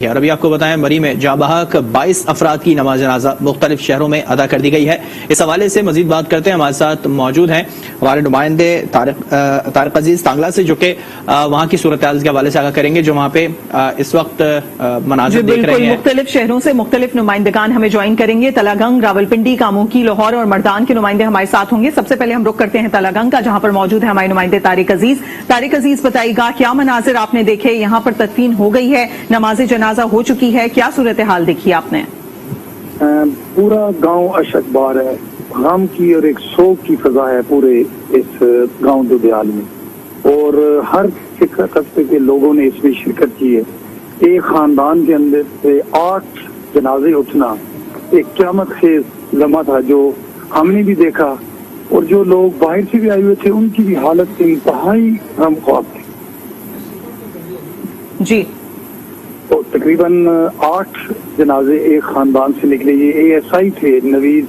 اور ابھی آپ کو بتائیں مری میں جاں بحق 22 افراد کی نماز جنازہ مختلف شہروں میں ادا کر دی گئی ہے۔ اس حوالے سے مزید بات کرتے ہیں، ہمارے ساتھ موجود ہیں ہمارے نمائندے طارق عزیز تانگلہ سے، جو کہ وہاں کی صورتحال کے حوالے سے آگاہ کریں گے جو وہاں پہ اس وقت مناظر دیکھ رہے ہیں۔ مختلف شہروں سے مختلف نمائندگان ہمیں جوائن کریں گے، تلہ گنگ، راولپنڈی، کاموکی، لاہور اور مردان کے نمائندے ہمارے ساتھ ہوں گے۔ سب سے پہلے ہم رخ کرتے ہیں تلہ گنگ کا، جہاں پر موجود ہے ہمارے نمائندے طارق عزیز۔ طارق عزیز بتائیے گا کیا مناظر آپ نے دیکھے؟ یہاں پر تدفین ہو گئی ہے، نماز جنازہ ہو چکی ہے، کیا صورتحال دیکھی آپ نے؟ پورا گاؤں اشکبار ہے، غم کی اور ایک سوگ کی فضا ہے پورے اس گاؤں دودیال میں، اور ہر قصبے کے لوگوں نے اس میں شرکت کی ہے۔ ایک خاندان کے اندر سے 8 جنازے اٹھنا ایک قیامت خیز لمحہ تھا، جو ہم نے بھی دیکھا، اور جو لوگ باہر سے بھی آئے ہوئے تھے ان کی بھی حالت انتہائی غم خواب تھی۔ جی، تو تقریباً 8 جنازے ایک خاندان سے نکلے۔ یہ ASI تھے نوید،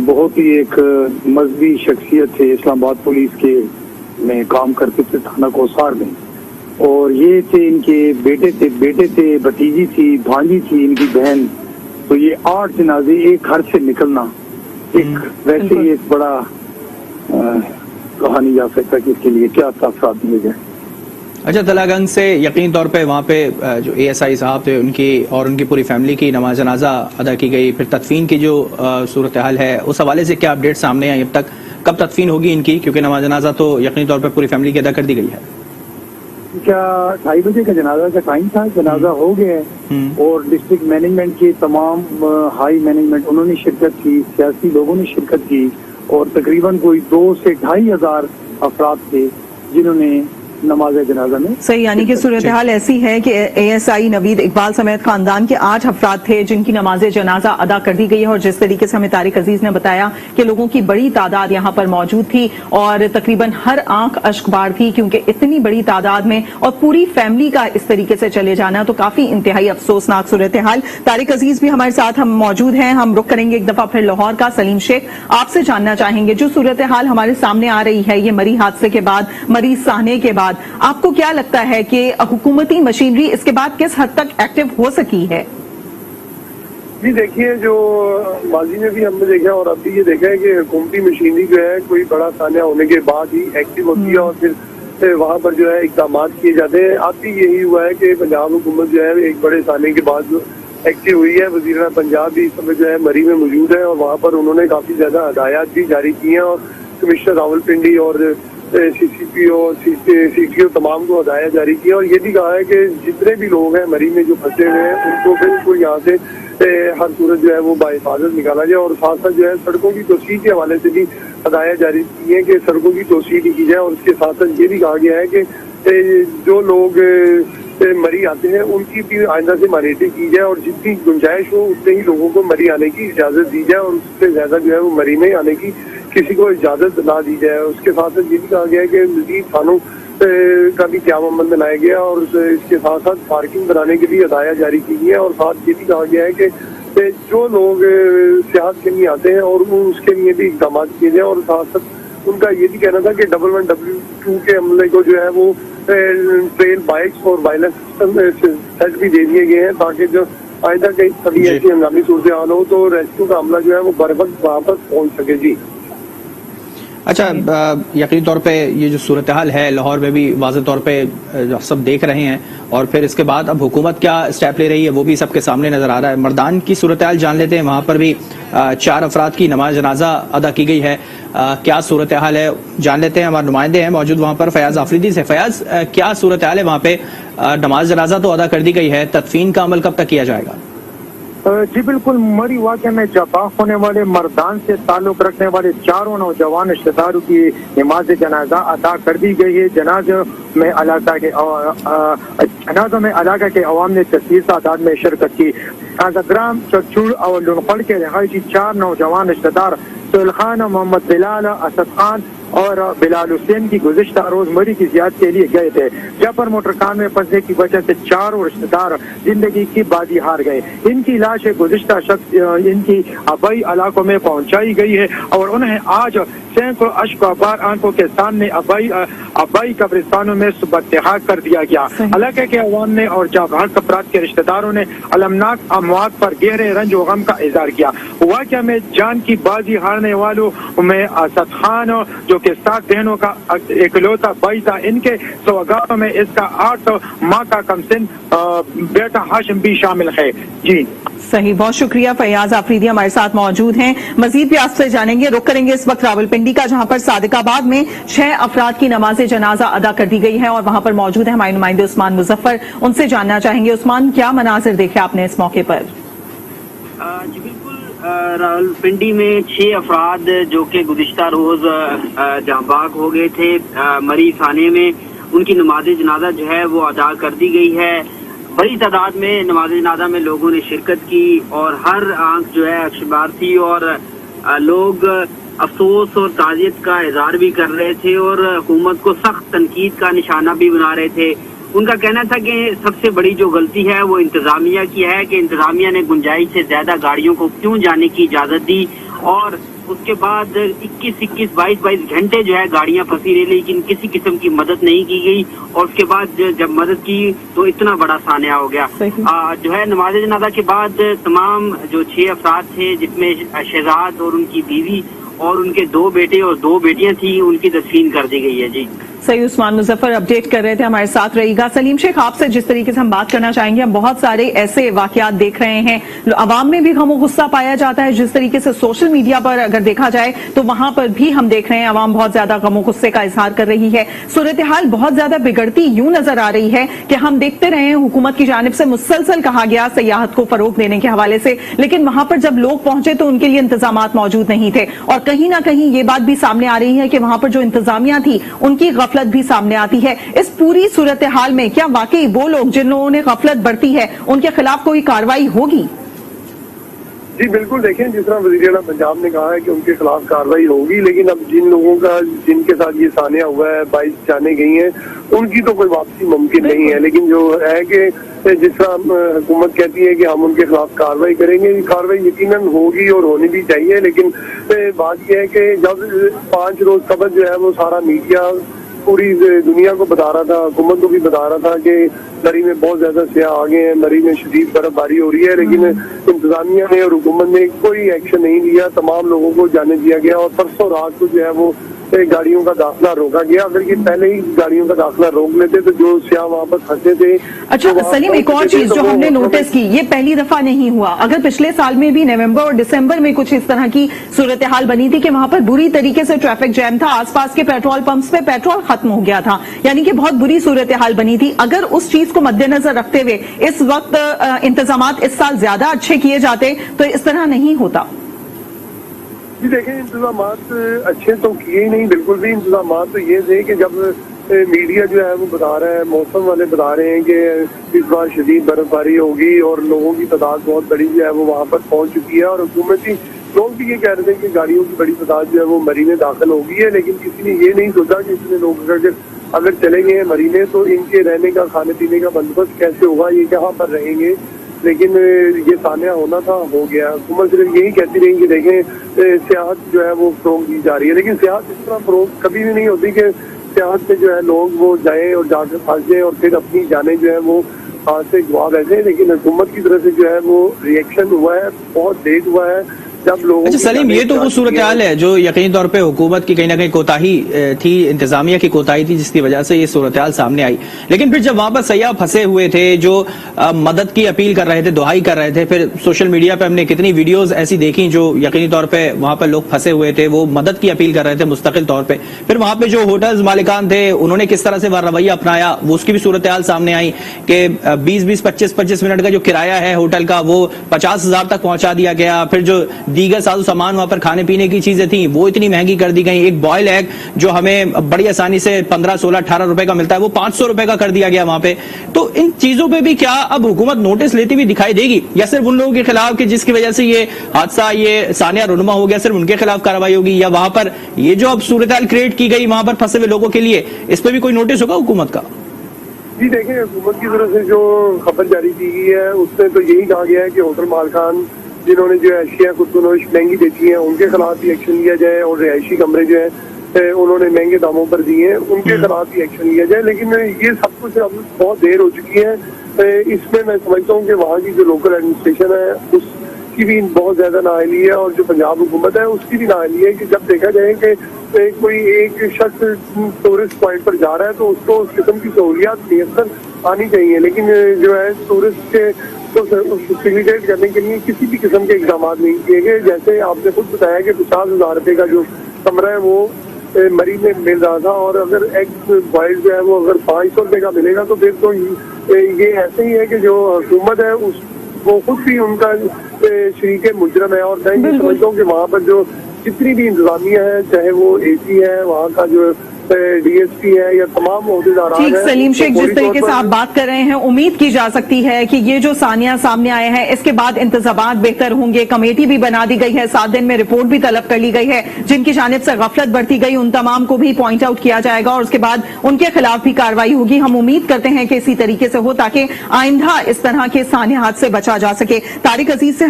بہت ہی ایک مذہبی شخصیت تھے، اسلام آباد پولیس کے میں کام کرتے تھے تھانہ کوسار میں، اور یہ تھے ان کے بیٹے تھے، بھتیجی تھی، بھانجی تھی، ان کی بہن۔ تو یہ 8 جنازے ایک گھر سے نکلنا ایک ویسے ہی ایک بڑا کہانی جا سکتا ہے کہ اس کے لیے کیا تاثرات دیے گئے۔ اچھا، تلہ گنگ سے یقینی طور پہ وہاں پہ جو ASI صاحب تھے ان کی اور ان کی پوری فیملی کی نماز جنازہ ادا کی گئی، پھر تدفین کی جو صورتحال ہے اس حوالے سے کیا اپڈیٹ سامنے آئی اب تک؟ کب تدفین ہوگی ان کی؟ کیونکہ نماز جنازہ تو یقینی طور پہ پوری فیملی کی ادا کر دی گئی ہے۔ کیا 2:30 بجے کا جنازہ کا ٹائم تھا، جنازہ ہو گیا ہے، اور ڈسٹرکٹ مینجمنٹ کی تمام ہائی مینجمنٹ انہوں نے شرکت کی، سیاسی لوگوں نے شرکت کی، اور تقریباً کوئی 2 سے 2.5 ہزار افراد تھے جنہوں نے نماز جنازہ میں صحیح، یعنی کہ صورتحال ایسی ہے کہ ASI نوید اقبال سمیت خاندان کے 8 افراد تھے جن کی نماز جنازہ ادا کر دی گئی ہے، اور جس طریقے سے ہمیں طارق عزیز نے بتایا کہ لوگوں کی بڑی تعداد یہاں پر موجود تھی اور تقریباً ہر آنکھ اشکبار تھی، کیونکہ اتنی بڑی تعداد میں اور پوری فیملی کا اس طریقے سے چلے جانا تو کافی انتہائی افسوسناک صورتحال۔ طارق عزیز بھی ہمارے ساتھ ہم موجود ہیں، ہم رخ کریں گے ایک دفعہ پھر لاہور کا۔ سلیم شیخ، آپ سے جاننا چاہیں گے جو صورتحال ہمارے سامنے آ رہی ہے یہ مری حادثے کے بعد، مری سہنے کے بعد، آپ کو کیا لگتا ہے کہ حکومتی مشینری اس کے بعد کس حد تک ایکٹیو ہو سکی ہے؟ جی دیکھیے، جو ماضی میں بھی ہم نے دیکھا اور اب بھی یہ دیکھا ہے کہ حکومتی مشینری جو ہے کوئی بڑا سانحہ ہونے کے بعد ہی ایکٹیو ہوتی ہے، اور پھر وہاں پر جو ہے اقدامات کیے جاتے ہیں۔ اب بھی یہی ہوا ہے کہ پنجاب حکومت جو ہے ایک بڑے سانحے کے بعد جو ایکٹیو ہوئی ہے۔ وزیر پنجاب بھی اس سمے جو ہے مری میں موجود ہے، اور وہاں پر انہوں نے کافی زیادہ ہدایات بھی جاری کی ہیں، اور کمشنر راولپنڈی اور CCP اور CTO تمام کو ہدایت جاری کی ہے، اور یہ بھی کہا ہے کہ جتنے بھی لوگ ہیں مری میں جو پھنسے ہوئے ہیں ان کو بالکل یہاں سے ہر صورت جو ہے وہ باحفاظت نکالا جائے، اور ساتھ ساتھ جو ہے سڑکوں کی توسیع کے حوالے سے بھی ہدایت جاری کی ہے کہ سڑکوں کی توسیع کی جائے، اور اس کے ساتھ ساتھ یہ بھی کہا گیا ہے کہ جو لوگ مری آتے ہیں ان کی بھی آئندہ سے مانیٹنگ کی جائے، اور جتنی گنجائش ہو اتنے ہی لوگوں کو مری آنے کی اجازت دی جائے، اور اس سے زیادہ جو ہے وہ مری میں آنے کی کسی کو اجازت نہ دی جائے۔ اس کے ساتھ ساتھ یہ بھی کہا گیا ہے کہ مزید تھانوں کا بھی قیام عمل بنایا گیا، اور اس کے ساتھ ساتھ پارکنگ بنانے کے لیے ہدایات جاری کی گئی ہے، اور ساتھ یہ بھی کہا گیا ہے کہ جو لوگ سیاحت کے لیے آتے ہیں اور اس کے لیے بھی اقدامات کیے جائیں، اور ساتھ ساتھ ان کا یہ بھی کہنا تھا کہ 11W2 کے عملے کو جو ہے وہ ٹریل بائکس اور وائرلیس سسٹم سیٹ بھی دے دیے گئے ہیں، تاکہ جو آئندہ کہیں کبھی ایسی ہنگامی صورتحال ہو تو ریسکیو کا عملہ جو ہے وہ بر وقت وہاں پر پہنچ سکے۔ جی اچھا، یقینی طور پہ یہ جو صورتحال ہے لاہور میں بھی واضح طور پہ سب دیکھ رہے ہیں، اور پھر اس کے بعد اب حکومت کیا اسٹیپ لے رہی ہے وہ بھی سب کے سامنے نظر آ رہا ہے۔ مردان کی صورتحال جان لیتے ہیں، وہاں پر بھی 4 افراد کی نماز جنازہ ادا کی گئی ہے، کیا صورتحال ہے جان لیتے ہیں۔ ہمارے نمائندے ہیں موجود وہاں پر، فیاض آفریدی سے۔ فیاض، کیا صورتحال ہے وہاں پہ؟ نماز جنازہ تو ادا کر دی گئی ہے، تدفین کا عمل کب تک کیا جائے گا؟ جی بالکل، مری واقعہ میں جاں بحق ہونے والے مردان سے تعلق رکھنے والے 4 نوجوان رشتہ داروں کی نماز جنازہ ادا کر دی گئی ہے۔ جنازہ میں علاقہ کے عوام نے کثیر تعداد میں شرکت کی۔ گرام چکچوڑ اور لنقڑ کے رہائشی 4 نوجوان رشتہ دار سہیل خان، محمد بلال، اسد خان اور بلال حسین کی گزشتہ روز مری کی زیارت کے لیے گئے تھے، جہاں پر موٹر کار میں پھنسنے کی وجہ سے 4 رشتہ دار زندگی کی بازی ہار گئے۔ ان کی لاشیں گزشتہ شخص ان کی آبائی علاقوں میں پہنچائی گئی ہے، اور انہیں آج सैकड़ों अश्कबार आंखों के सामने आबाई कब्रिस्तानों में सुबह कर दिया गया। इलाके के अवाम ने और जाबाज अफराद के रिश्तेदारों ने अलमनाक अमवात पर गहरे रंज व गम का इजहार किया। वाक़या में जान की बाजी हारने वालों में असद खान जो कि 7 बहनों का इकलौता भाई था, इनके सौगातों में इसका 8 माह का कमसिन बेटा हाशिम भी शामिल है। जी सही, बहुत शुक्रिया। फैयाज आफरीदी हमारे साथ मौजूद हैं। मजीद भी आपसे जानेंगे। रुक करेंगे इस वक्त रावलपिंडी का, जहां पर सादिकाबाद में 6 अफराद की नमाज जनाजा अदा कर दी गई है और वहां पर मौजूद है हमारे नुमाइंदे उस्मान मुजफ्फर। उनसे जानना चाहेंगे, उस्मान, क्या मनाजिर देखे आपने इस मौके पर? जी बिल्कुल, रावलपिंडी में 6 अफराद जो कि गुज़िश्ता रोज जहाँ बाग हो गए थे मरी थाने में, उनकी नमाज जनाजा जो है वो अदा कर दी गई है। बड़ी तादाद में नमाज जनाजा में लोगों ने शिरकत की और हर आंख जो है अक्षबार थी और लोग अफसोस और ताज़ियत का इजहार भी कर रहे थे और हुकूमत को सख्त तनकीद का निशाना भी बना रहे थे। उनका कहना था कि सबसे बड़ी जो गलती है वो इंतजामिया की है कि इंतजामिया ने गुंजाइश से ज्यादा गाड़ियों को क्यों जाने की इजाजत दी और उसके बाद 21, 22 घंटे जो है गाड़ियां फंसी रही, लेकिन किसी किस्म की मदद नहीं की गई और उसके बाद जब मदद की तो इतना बड़ा सानिया हो गया। जो है नमाज जनाजा के बाद तमाम जो 6 अफराद थे, जिसमें शहजाद और उनकी बीवी और उनके 2 बेटे और 2 बेटियां थी, उनकी तदफीन कर दी गई है। जी सही, उस्मान मुजफ्फर अपडेट कर रहे थे, हमारे साथ रहिएगा। सलीम शेख, आपसे जिस तरीके से हम बात करना चाहेंगे, हम बहुत सारे ऐसे वाकयात देख रहे हैं, अवाम में भी गम और गुस्सा पाया जाता है। जिस तरीके से सोशल मीडिया पर अगर देखा जाए तो वहां पर भी हम देख रहे हैं अवाम बहुत ज्यादा गम और गुस्से का इजहार कर रही है। सूरत हाल बहुत ज्यादा बिगड़ती यूं नजर आ रही है कि हम देखते रहे हुकूमत की जानिब से मुसलसल कहा गया सयाहत को फरोग देने के हवाले से, लेकिन वहां पर जब लोग पहुंचे तो उनके लिए इंतजाम मौजूद नहीं थे और कहीं ना कहीं ये बात भी सामने आ रही है कि वहां पर जो इंतजामिया थी उनकी गफलत भी सामने आती है। इस पूरी सूरत हाल में क्या वाकई वो लोग जिन लोगों ने गफलत बरती है उनके खिलाफ कोई कार्रवाई होगी? जी बिल्कुल, देखें जिस तरह वज़ीर आला पंजाब ने कहा है कि उनके खिलाफ कार्रवाई होगी, लेकिन अब जिन लोगों का जिनके साथ ये सानिया हुआ है, 22 जाने गई हैं, उनकी तो कोई वापसी मुमकिन नहीं है। लेकिन जो है कि जिस तरह हुकूमत कहती है कि हम उनके खिलाफ कार्रवाई करेंगे, कार्रवाई यकीनन होगी और होनी भी चाहिए। लेकिन बात यह है कि जब 5 रोज कबल जो है वो सारा मीडिया पूरी दुनिया को बता रहा था, हुकूमत को भी बता रहा था कि मरी में बहुत ज्यादा सियाह आ गए हैं, मरी में शदीद बर्फबारी हो रही है, लेकिन इंतजामिया ने और हुकूमत ने कोई एक्शन नहीं लिया। तमाम लोगों को जाने दिया गया और परसों रात को जो है वो गाड़ियों का दाखिला रोका गया। अगर ये पहले ही गाड़ियों का दाखिला रोक लेते तो जो सियाह वहाँ पर फंसे थे। अच्छा सलीम, एक और चीज जो हमने नोटिस की, ये पहली दफा नहीं हुआ। अगर पिछले साल में भी नवंबर और दिसंबर में कुछ इस तरह की सूरत हाल बनी थी कि वहां पर बुरी तरीके से ट्रैफिक जैम था, आसपास के पेट्रोल पंप्स पे पेट्रोल खत्म हो गया था, यानी कि बहुत बुरी सूरत हाल बनी थी। अगर उस चीज को मद्देनजर रखते हुए इस वक्त इंतजामात इस साल ज्यादा अच्छे किए जाते तो इस तरह नहीं होता। जी देखें, इंतजामात अच्छे तो किए ही नहीं, बिल्कुल भी। इंतजामात तो ये थे कि जब मीडिया जो है वो बता रहा है, मौसम वाले बता रहे हैं कि इस बार शदीद बर्फबारी होगी और लोगों की तादाद बहुत बड़ी जो है वो वहाँ पर पहुंच चुकी है और हुकूमती लोग भी ये कह रहे थे कि गाड़ियों की बड़ी तादाद जो है वो मरी में दाखिल हो गई है। लेकिन किसी ने ये नहीं सोचा कि इतने लोग अगर चले गए हैं मरी में तो इनके रहने का, खाने पीने का बंदोबस्त कैसे होगा, ये कहाँ पर रहेंगे। लेकिन ये सानिया होना था, हो गया। हुकूमत सिर्फ यही कहती रही कि देखें सियाहत जो है वो फरोग दी जा रही है, लेकिन सियाहत इस तरह फरोग कभी भी नहीं होती कि सियाहत से जो है लोग वो जाएं और जाकर फंसे और फिर अपनी जाने जो है वो हाथ से गवा बैठे। लेकिन हुकूमत की तरफ से जो है वो रिएक्शन हुआ है, बहुत लेट हुआ है। जब लोगों अच्छा सलीम, ये तो वो सूरत हाल है जो यकीनी तौर पे हुकूमत की कहीं ना कहीं कोताही थी, इंतजामिया की कोताही थी, जिसकी वजह से ये सूरत हाल सामने आई। लेकिन फिर जब वहां पर सयाह फंसे हुए थे जो मदद की अपील कर रहे थे, दुहाई कर रहे थे, फिर सोशल मीडिया पे हमने कितनी वीडियोज ऐसी देखी जो यकीनी तौर पे वहां पर लोग फंसे हुए थे, वो मदद की अपील कर रहे थे मुस्तकिल तौर पे। फिर वहां पे जो होटल मालिकान थे उन्होंने किस तरह से रवैया अपनाया, वो उसकी भी सूरत हाल सामने आई कि 20-20, 25-25 मिनट का जो किराया है होटल का वो 50,000 तक पहुंचा दिया गया। फिर जो दीगर साजो सामान वहां पर खाने पीने की चीजें थी वो इतनी महंगी कर दी गई। एक बॉयल एग जो हमें बड़ी आसानी से 15, 16, 18 रुपए का मिलता है वो 500 रुपए का कर दिया गया वहां पे। तो इन चीजों पे भी क्या अब हुकूमत नोटिस लेती हुई दिखाई देगी, या सिर्फ उन लोगों के खिलाफ कि जिसकी वजह से ये हादसा, ये सानिया रुनमा हो गया, सिर्फ उनके खिलाफ कार्रवाई होगी, या वहां पर ये जो अब सूरत हाल क्रिएट की गई वहां पर फंसे हुए लोगों के लिए, इस पर भी कोई नोटिस होगा हुकूमत का? जी देखें, हुकूमत की तरफ से जो खबर जारी की गई है उसमें तो यही कहा गया है कि होटल मालकान जिन्होंने जो है अशिया खुदकुनोश महंगी बेची है उनके खिलाफ भी एक्शन लिया जाए, और रिहायशी कमरे जो है उन्होंने महंगे दामों पर दिए हैं उनके खिलाफ भी एक्शन लिया जाए। लेकिन ये सब कुछ अब बहुत देर हो चुकी है। इसमें मैं समझता हूँ कि वहाँ की जो लोकल एडमिनिस्ट्रेशन है उसकी भी बहुत ज्यादा नाअहली है, और जो पंजाब हुकूमत है उसकी भी नाअहली है कि जब देखा जाए कि कोई एक शख्स टूरिस्ट पॉइंट पर जा रहा है तो उसको उस किस्म की सहूलियात नियसर आनी चाहिए। लेकिन जो है टूरिस्ट के तो फैसिलिटेट करने के लिए किसी भी किस्म के इकदाम नहीं किए गए। जैसे आपने खुद बताया कि 50,000 रुपये का जो कमरा है वो मरी में मिल रहा था, और अगर एग बॉइल्ड जो है वो अगर 500 रुपये का मिलेगा तो फिर तो ये ऐसे ही है कि जो हुकूमत है उस वो खुद भी उनका शरीक मुजरम है। और मैं ये समझता हूँ कि वहाँ पर जो जितनी भी इंतजामिया है, चाहे वो एसी है, वहाँ का जो डीएसपी है या तमाम अहदेदार ठीक, सलीम शेख, जिस तरीके से आप बात कर रहे हैं, उम्मीद की जा सकती है कि ये जो सानिया सामने आए हैं इसके बाद इंतजामात बेहतर होंगे। कमेटी भी बना दी गई है, 7 दिन में रिपोर्ट भी तलब कर ली गई है, जिनकी जानिब से गफलत बरती गई उन तमाम को भी पॉइंट आउट किया जाएगा और उसके बाद उनके खिलाफ भी कार्रवाई होगी। हम उम्मीद करते हैं कि इसी तरीके से हो ताकि आइंदा इस तरह के सानियात से बचा जा सके। तारिक अजीज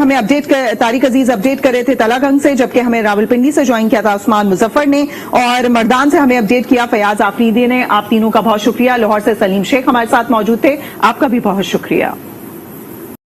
अपडेट कर रहे थे तलागंज से, जबकि हमें रावलपिंडी से ज्वाइन किया था उस्मान मुजफ्फर ने, और मर्दान से हमें अपडेट किया फयाज आफरीदी ने। आप तीनों का बहुत शुक्रिया। लाहौर से सलीम शेख हमारे साथ मौजूद थे, आपका भी बहुत शुक्रिया।